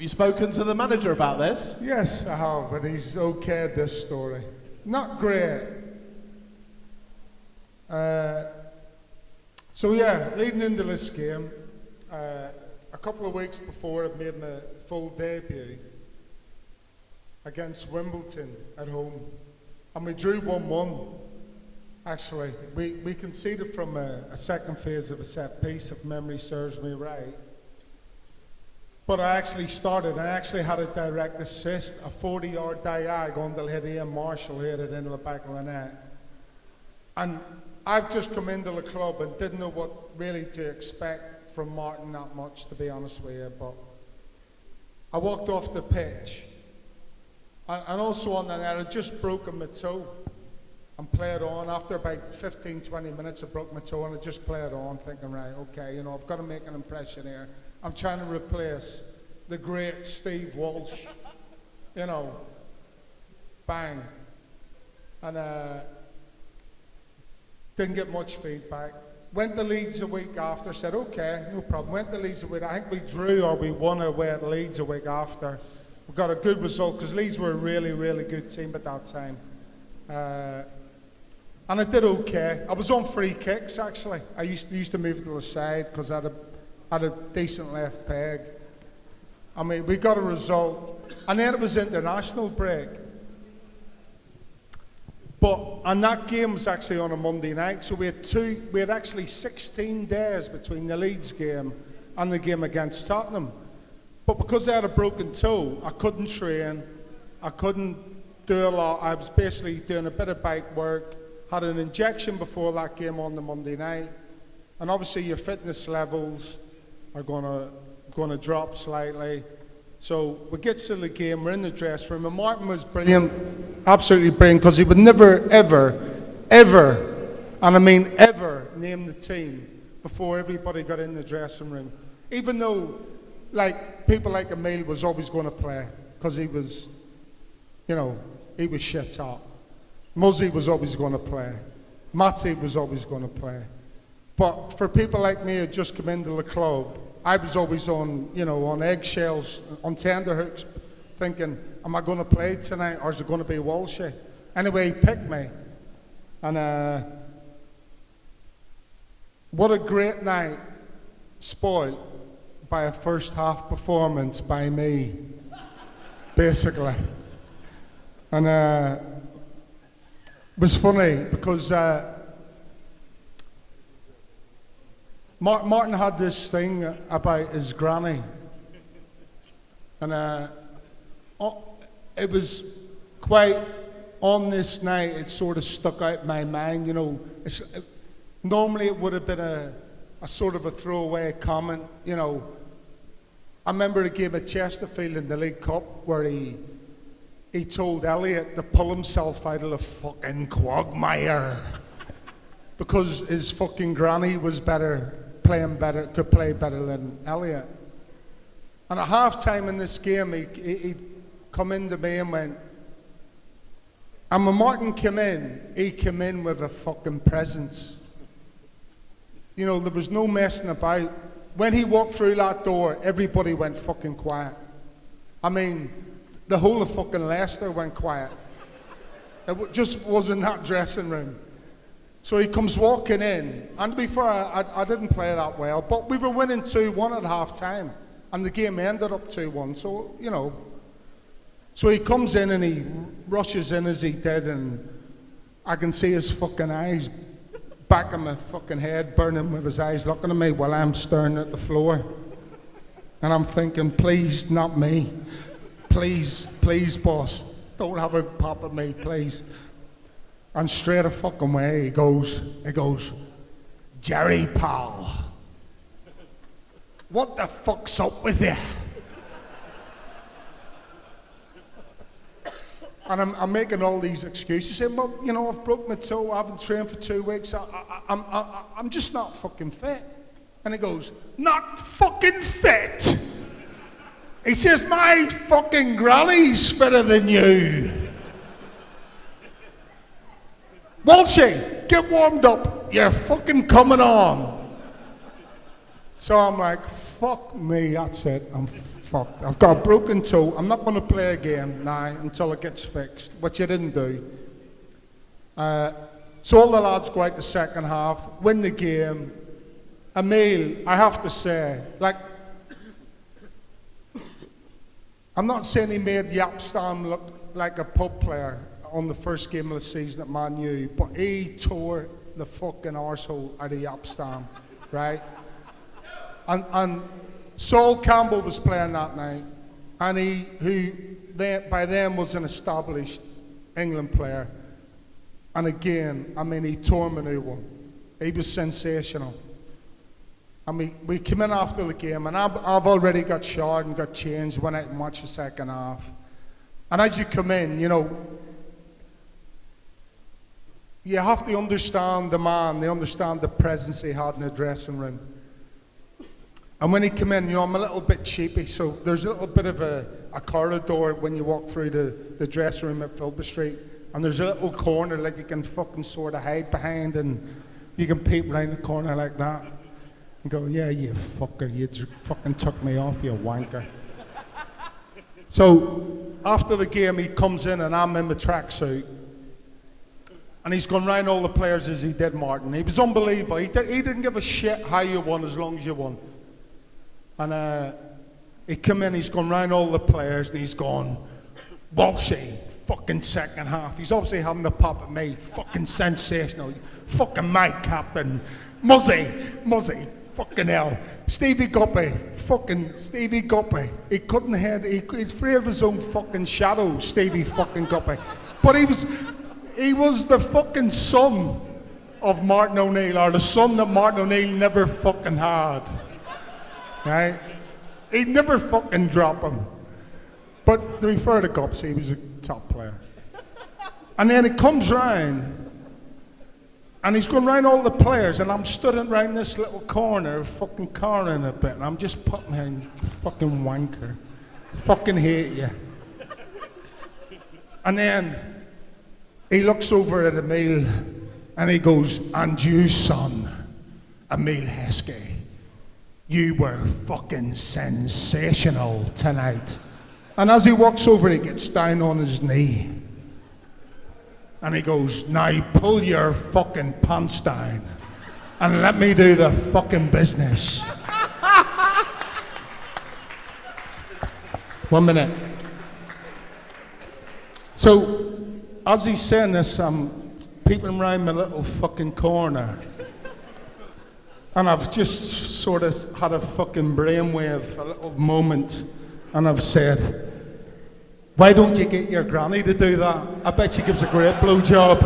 you spoken to the manager about this? Yes, I have, and he's okayed this story. Not great. So yeah, leading into this game, a couple of weeks before I made my full debut against Wimbledon at home, and we drew 1-1. Actually, we conceded from a second phase of a set piece, if memory serves me right. But I actually started, I actually had a direct assist, a 40-yard diag on the hit Ian Marshall, hit it into the back of the net. And I've just come into the club and didn't know what really to expect from Martin that much, to be honest with you. But I walked off the pitch, and also on the net, I'd just broken my toe and played on. After about 15, 20 minutes, I broke my toe and I just played on, thinking, right, okay, you know, I've got to make an impression here. I'm trying to replace the great Steve Walsh, you know, bang. And didn't get much feedback. Went to Leeds a week after, said, okay, no problem. Went to Leeds a week, I think we drew or we won away at Leeds a week after. We got a good result, because Leeds were a really, really good team at that time. And I did okay. I was on free kicks, actually. I used to move it to the side, because I had a decent left peg. I mean, we got a result. And then it was international break. And that game was actually on a Monday night, so we had actually 16 days between the Leeds game and the game against Tottenham. But because I had a broken toe, I couldn't train, I couldn't do a lot. I was basically doing a bit of bike work, had an injection before that game on the Monday night, and obviously your fitness levels are gonna drop slightly. So we get to the game, we're in the dressing room, and Martin was brilliant, absolutely brilliant, because he would never, ever, and I mean ever, name the team before everybody got in the dressing room. Even though, like, people like Emil was always going to play, because he was, you know, he was shit hot. Muzzy was always going to play. Matty was always going to play. But for people like me who just come into the club, I was always on, you know, on eggshells, on tenterhooks, thinking, am I going to play tonight, or is it going to be Walshy? Anyway, he picked me. And what a great night, spoiled by a first half performance by me, basically. And it was funny, because Martin had this thing about his granny, and it was quite, on this night, it sort of stuck out in my mind, you know. Normally it would have been a sort of a throwaway comment, you know. I remember a game at Chesterfield in the League Cup where he told Elliot to pull himself out of the fucking quagmire because his fucking granny was better, could play better than Elliot. And at half time in this game, he come into me and went, and when Martin came in, he came in with a fucking presence. You know, there was no messing about. When he walked through that door, everybody went fucking quiet. I mean, the whole of fucking Leicester went quiet. It just wasn't that dressing room. So he comes walking in, and to be fair, I didn't play that well, but we were winning 2-1 at half time, and the game ended up 2-1, so, you know. So he comes in and he rushes in as he did, and I can see his fucking eyes, back of my fucking head, burning with his eyes, looking at me while I'm staring at the floor. And I'm thinking, please, not me. Please, please, boss, don't have a pop at me, please. And straight a fucking way, he goes, Gerry, pal, what the fuck's up with you? And I'm making all these excuses, saying, well, you know, I've broke my toe, I haven't trained for 2 weeks, I'm just not fucking fit. And he goes, not fucking fit? He says, my fucking granny's fitter than you. Walshy, get warmed up, you're fucking coming on. So I'm like, fuck me, that's it, I'm fuck, I've got a broken toe. I'm not going to play again now until it gets fixed, which I didn't do. So all the lads go out the second half, win the game. Emile, I have to say, like, I'm not saying he made Yapstam look like a pub player on the first game of the season at Man U, but he tore the fucking arsehole out of Yapstam, right? And Saul Campbell was playing that night, and by then was an established England player. And again, I mean, he tore me a new one. He was sensational. And we came in after the game, and I've already got showered and got changed, went out and watched the second half. And as you come in, you know, you have to understand the man, they understand the presence he had in the dressing room. And when he came in, you know, I'm a little bit cheapy, so there's a little bit of a corridor when you walk through the dressing room at Filbert Street, and there's a little corner like you can fucking sort of hide behind, and you can peep around the corner like that and go, yeah, you fucker, you fucking took me off, you wanker. So after the game, he comes in and I'm in my tracksuit, and he's gone round all the players as he did Martin. He was unbelievable. He didn't give a shit how you won as long as you won. And he come in, he's gone round all the players, and he's gone, Walshy, fucking second half. He's obviously having the pop at me, fucking sensational, fucking my captain, Muzzy, fucking hell. Stevie Guppy, fucking Stevie Guppy. He couldn't head, he's afraid of his own fucking shadow, Stevie fucking Guppy. But he was the fucking son of Martin O'Neill, or the son that Martin O'Neill never fucking had. Right? He'd never fucking drop him. But to be fair to Gups, he was a top player. And then he comes round, and he's going round all the players, and I'm stood round this little corner, fucking carring a bit, and I'm just putting here, you fucking wanker. Fucking hate you. And then he looks over at Emile, and he goes, and you, son, Emile Heskey, you were fucking sensational tonight. And as he walks over, he gets down on his knee. And he goes, now pull your fucking pants down and let me do the fucking business. 1 minute. So, as he's saying this, I'm peeping around my little fucking corner. And I've just sort of had a fucking brainwave, a little moment, and I've said, why don't you get your granny to do that? I bet she gives a great blowjob.